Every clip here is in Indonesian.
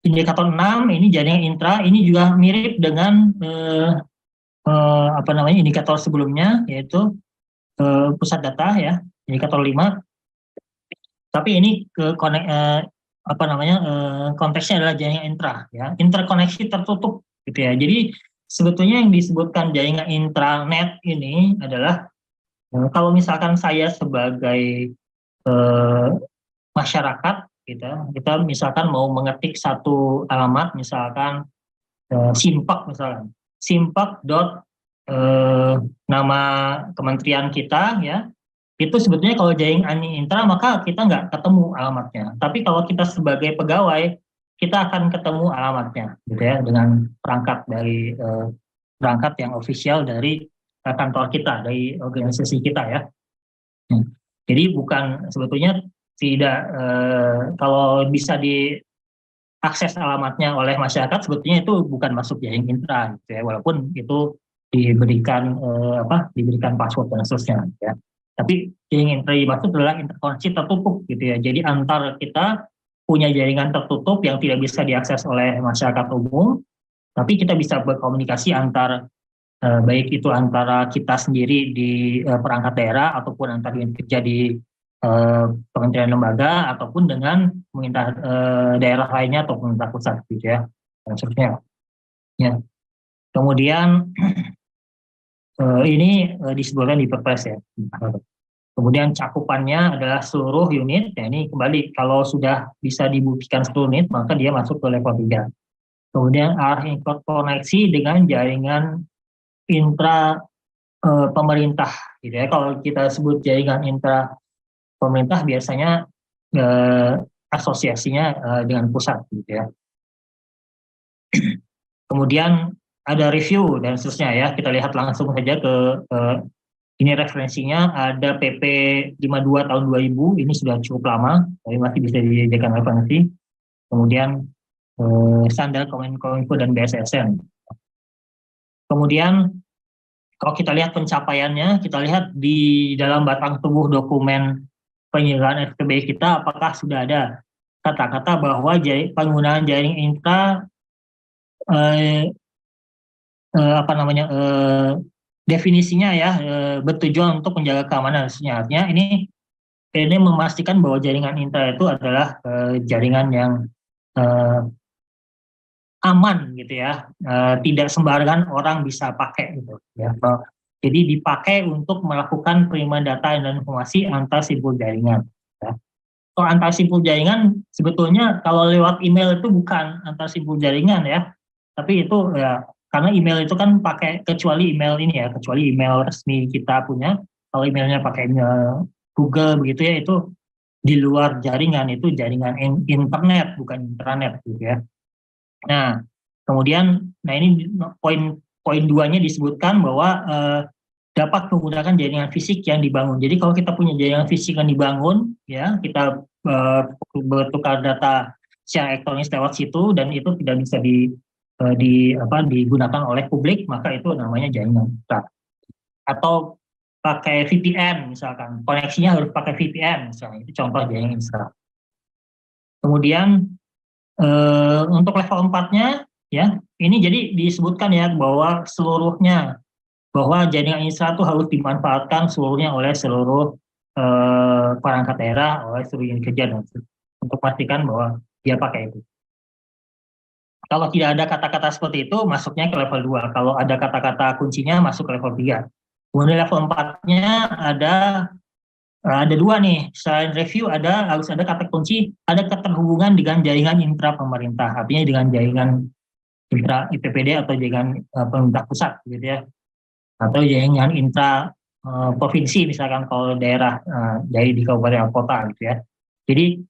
indikator 6 ini jaringan intra, ini juga mirip dengan indikator sebelumnya, yaitu pusat data ya, indikator 5. Tapi ini konteksnya adalah jaringan intra ya, interkoneksi tertutup gitu ya. Jadi sebetulnya yang disebutkan jaringan intranet ini adalah kalau misalkan saya sebagai masyarakat kita misalkan mau mengetik satu alamat, misalkan simpak nama kementerian kita ya, itu sebetulnya kalau jaringan intra maka kita nggak ketemu alamatnya. Tapi kalau kita sebagai pegawai, kita akan ketemu alamatnya gitu ya, dengan perangkat yang official dari kantor kita, dari organisasi kita ya. Jadi bukan sebetulnya tidak kalau bisa diakses alamatnya oleh masyarakat, sebetulnya itu bukan masuk jaring intra gitu ya, walaupun itu diberikan diberikan password dan seterusnya ya. Tapi jaring intra dimaksud adalah interkoneksi tertutup gitu ya. Jadi antar kita punya jaringan tertutup yang tidak bisa diakses oleh masyarakat umum, tapi kita bisa berkomunikasi antar baik itu antara kita sendiri di perangkat daerah ataupun antar yang kerja di kementerian lembaga ataupun dengan pemerintah daerah lainnya atau pemerintah pusat gitu ya, dan seterusnya. Ya. Kemudian ini disebutkan di Perpres ya. Kemudian cakupannya adalah seluruh unit. Ya, ini kembali kalau sudah bisa dibuktikan seluruh unit maka dia masuk ke level 3. Kemudian arah interkoneksi dengan jaringan intra pemerintah gitu ya. Kalau kita sebut jaringan intra pemerintah biasanya asosiasinya dengan pusat gitu ya. Kemudian ada review dan seterusnya ya. Kita lihat langsung saja ke ini referensinya, ada PP 52 tahun 2000, ini sudah cukup lama, tapi masih bisa dijadikan referensi. Kemudian standar Kominfo dan BSSN. Kemudian kalau kita lihat pencapaiannya, kita lihat di dalam batang tubuh dokumen penyelenggaraan FTBI kita, apakah sudah ada kata-kata bahwa penggunaan jaring intra definisinya ya bertujuan untuk menjaga keamanan. Artinya ini memastikan bahwa jaringan intra itu adalah jaringan yang aman gitu ya, tidak sembarangan orang bisa pakai gitu ya. Jadi dipakai untuk melakukan penerimaan data dan informasi antar simpul jaringan. Ya. Kalau antar simpul jaringan sebetulnya kalau lewat email itu bukan antar simpul jaringan ya, tapi itu ya karena email itu kan pakai kecuali email ini ya, kecuali email resmi kita punya. Kalau emailnya pakai email Google begitu ya, itu di luar jaringan, itu jaringan internet bukan intranet gitu ya. Nah, kemudian, ini poin 2-nya disebutkan bahwa dapat menggunakan jaringan fisik yang dibangun. Jadi kalau kita punya jaringan fisik yang dibangun, ya kita bertukar data secara elektronis lewat situ dan itu tidak bisa digunakan oleh publik, maka itu namanya jaringan intra. Atau pakai VPN misalkan, koneksinya harus pakai VPN misalnya, itu contoh jaringan intra. Kemudian untuk level 4-nya ya, ini jadi disebutkan ya bahwa seluruhnya, bahwa jaringan intra itu harus dimanfaatkan seluruhnya oleh seluruh perangkat daerah, oleh seluruh unit kerja dan untuk pastikan bahwa dia pakai itu. Kalau tidak ada kata-kata seperti itu, masuknya ke level 2. Kalau ada kata-kata kuncinya, masuk ke level 3. Kemudian level 4-nya ada 2 nih. Selain review harus ada kata kunci, ada keterhubungan dengan jaringan intra pemerintah, artinya dengan jaringan intra IPPD atau jaringan pemerintah pusat gitu ya, atau jaringan intra provinsi misalkan kalau daerah dari di kabupaten kota gitu ya. Jadi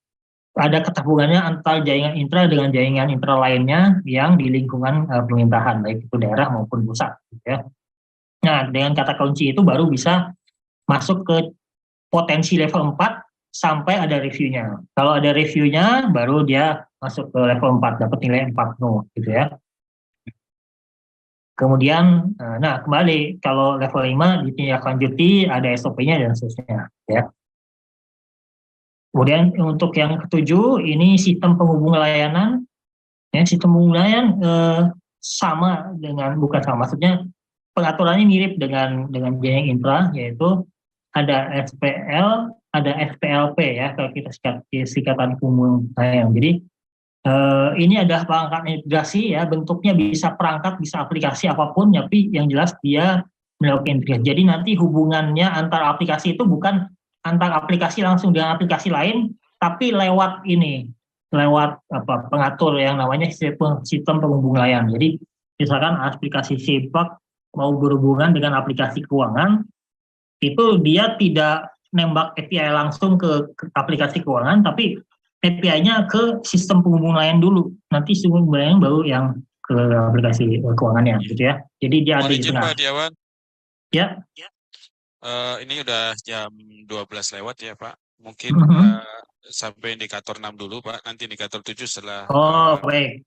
ada keterhubungannya antara jaringan intra dengan jaringan intra lainnya yang di lingkungan pemerintahan, baik itu daerah maupun pusat gitu ya. Nah, dengan kata kunci itu baru bisa masuk ke potensi level 4 sampai ada reviewnya. Kalau ada reviewnya, baru dia masuk ke level 4, dapat nilai 4 gitu ya. Kemudian, nah kembali, kalau level 5 ditindaklanjuti, ada SOP-nya dan seterusnya ya. Kemudian untuk yang ketujuh, ini sistem penghubung layanan. Ya, sistem penggunaan sama dengan, bukan sama, maksudnya pengaturannya mirip dengan jaringan infra, yaitu ada SPL, ada FPLP ya, kalau kita singkatan penggunaan. Jadi ini adalah perangkat integrasi ya, bentuknya bisa perangkat, bisa aplikasi apapun, tapi yang jelas dia melakukan integrasi. Jadi nanti hubungannya antar aplikasi itu bukan antar aplikasi langsung dengan aplikasi lain, tapi lewat ini, lewat apa, pengatur yang namanya sistem penghubung layan. Jadi misalkan aplikasi Sipak mau berhubungan dengan aplikasi keuangan, itu dia tidak nembak API langsung ke aplikasi keuangan, tapi API-nya ke sistem penghubung lain dulu. Nanti sistem penghubung lain baru yang ke aplikasi keuangannya, gitu ya. Jadi dia ada Mohon di izin tengah. Pak Diawan, Ya. ini udah jam 12 lewat ya Pak. Mungkin Mhm. sampai indikator 6 dulu Pak, nanti indikator 7 setelah Oh, baik.